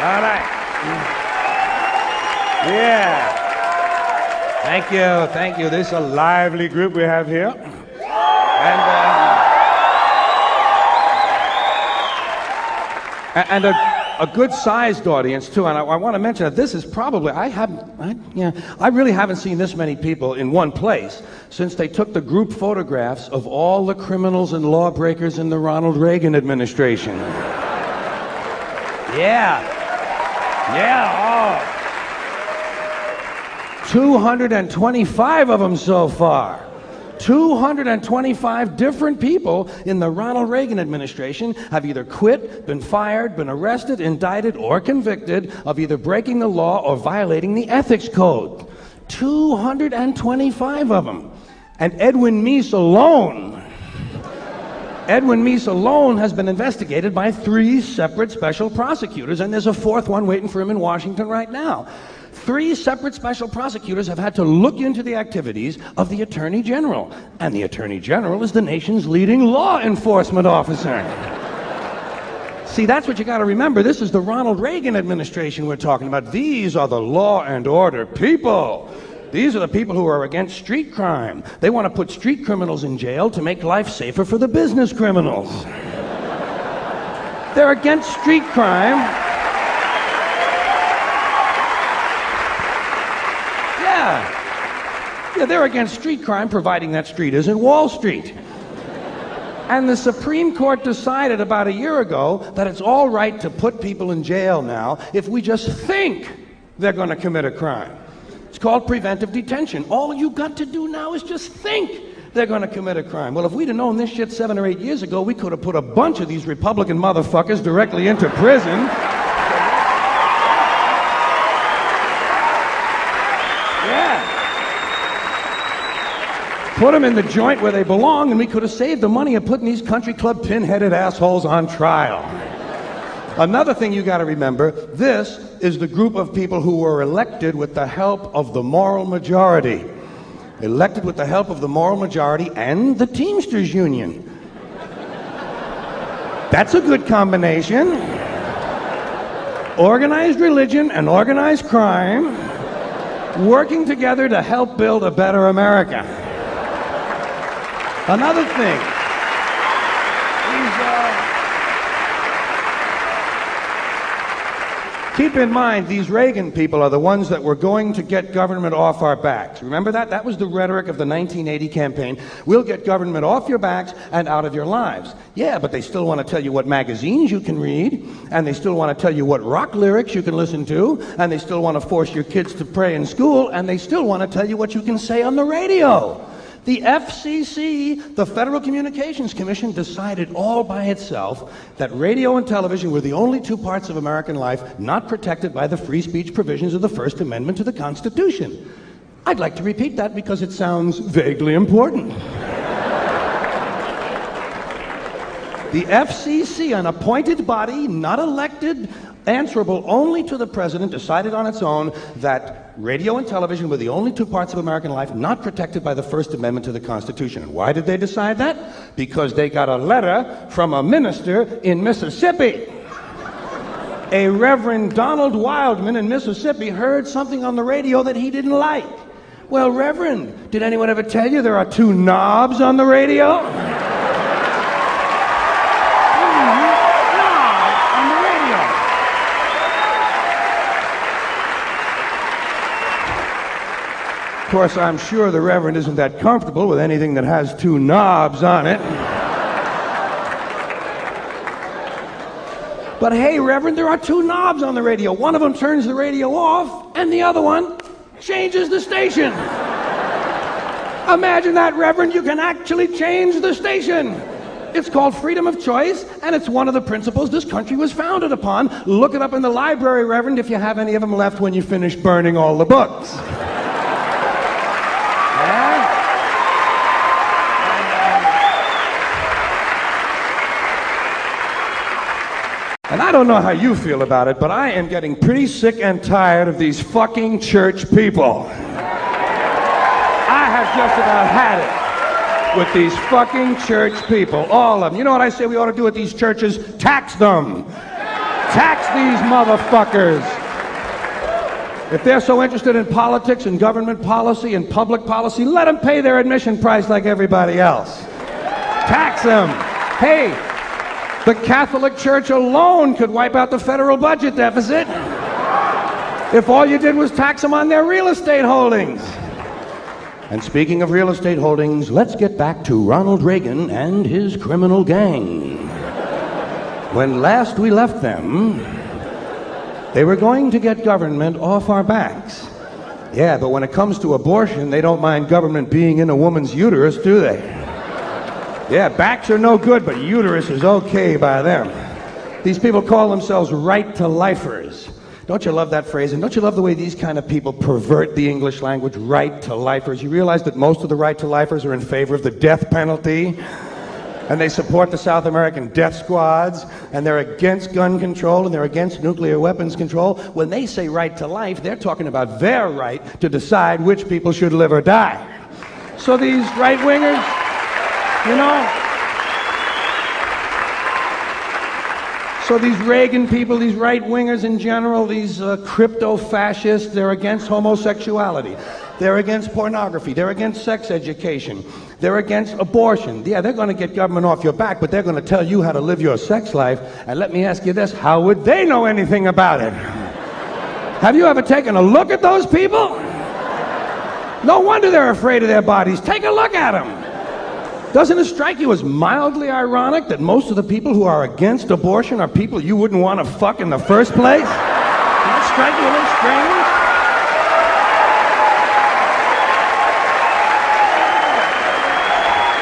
All right. Yeah. Thank you. This is a lively group we have here. And a good-sized audience, too. And I want to mention that this is probably, I really haven't seen this many people in one place since they took the group photographs of all the criminals and lawbreakers in the Ronald Reagan administration. Yeah, 225 of them so far. 225 different people in the Ronald Reagan administration have either quit, been fired, been arrested, indicted, or convicted of either breaking the law or violating the ethics code. 225 of them. And Edwin Meese alone has been investigated by 3 separate special prosecutors, and there's a 4th one waiting for him in Washington right now. 3 separate special prosecutors have had to look into the activities of the Attorney General. And the Attorney General is the nation's leading law enforcement officer. See, that's what you got to remember. This is the Ronald Reagan administration we're talking about. These are the law and order people. These are the people who are against street crime. They want to put street criminals in jail to make life safer for the business criminals. They're against street crime. Yeah, they're against street crime, providing that street isn't Wall Street. And the Supreme Court decided about a year ago that it's all right to put people in jail now if we just think they're going to commit a crime. It's called preventive detention. All you got to do now is just think they're going to commit a crime. Well, if we'd have known this shit 7 or 8 years ago, we could have put a bunch of these Republican motherfuckers directly into prison. Put them in the joint where they belong, and we could have saved the money of putting these country club pin-headed assholes on trial. Another thing you got to remember, this is the group of people who were elected with the help of the moral majority. Elected with the help of the moral majority and the Teamsters Union. That's a good combination. Organized religion and organized crime working together to help build a better America. Another thing, keep in mind, these Reagan people are the ones that were going to get government off our backs. Remember that? That was the rhetoric of the 1980 campaign. We'll get government off your backs and out of your lives. Yeah, but they still want to tell you what magazines you can read, and they still want to tell you what rock lyrics you can listen to, and they still want to force your kids to pray in school, and they still want to tell you what you can say on the radio. The FCC, the Federal Communications Commission, decided all by itself that radio and television were the only 2 parts of American life not protected by the free speech provisions of the First Amendment to the Constitution. I'd like to repeat that because it sounds vaguely important. The FCC, an appointed body, not elected, answerable only to the president, decided on its own that radio and television were the only 2 parts of American life not protected by the First Amendment to the Constitution. And why did they decide that? Because they got a letter from a minister in Mississippi. A Reverend Donald Wildman in Mississippi heard something on the radio that he didn't like. Well, Reverend, did anyone ever tell you there are 2 knobs on the radio? Of course, I'm sure the Reverend isn't that comfortable with anything that has 2 knobs on it. But hey, Reverend, there are 2 knobs on the radio. One of them turns the radio off, and the other one changes the station. Imagine that, Reverend. You can actually change the station. It's called freedom of choice, and it's one of the principles this country was founded upon. Look it up in the library, Reverend, if you have any of them left when you finish burning all the books. And I don't know how you feel about it, but I am getting pretty sick and tired of these fucking church people. I have just about had it with these fucking church people, all of them. You know what I say we ought to do with these churches? Tax them. Tax these motherfuckers. If they're so interested in politics and government policy and public policy, let them pay their admission price like everybody else. Tax them. Hey, the Catholic Church alone could wipe out the federal budget deficit if all you did was tax them on their real estate holdings. And speaking of real estate holdings, let's get back to Ronald Reagan and his criminal gang. When last we left them, they were going to get government off our backs. Yeah, but when it comes to abortion, they don't mind government being in a woman's uterus, do they? Yeah, backs are no good, but uterus is okay by them. These people call themselves right-to-lifers. Don't you love that phrase? And don't you love the way these kind of people pervert the English language? Right-to-lifers. You realize that most of the right-to-lifers are in favor of the death penalty? And they support the South American death squads, and they're against gun control, and they're against nuclear weapons control. When they say right to life, they're talking about their right to decide which people should live or die. So these right-wingers, you know, so these Reagan people, these right-wingers in general, these crypto-fascists, they're against homosexuality. They're against pornography. They're against sex education. They're against abortion. Yeah, they're going to get government off your back, but they're going to tell you how to live your sex life. And let me ask you this, how would they know anything about it? Have you ever taken a look at those people? No wonder they're afraid of their bodies. Take a look at them. Doesn't it strike you as mildly ironic that most of the people who are against abortion are people you wouldn't want to fuck in the first place? Doesn't it strike you a little strange?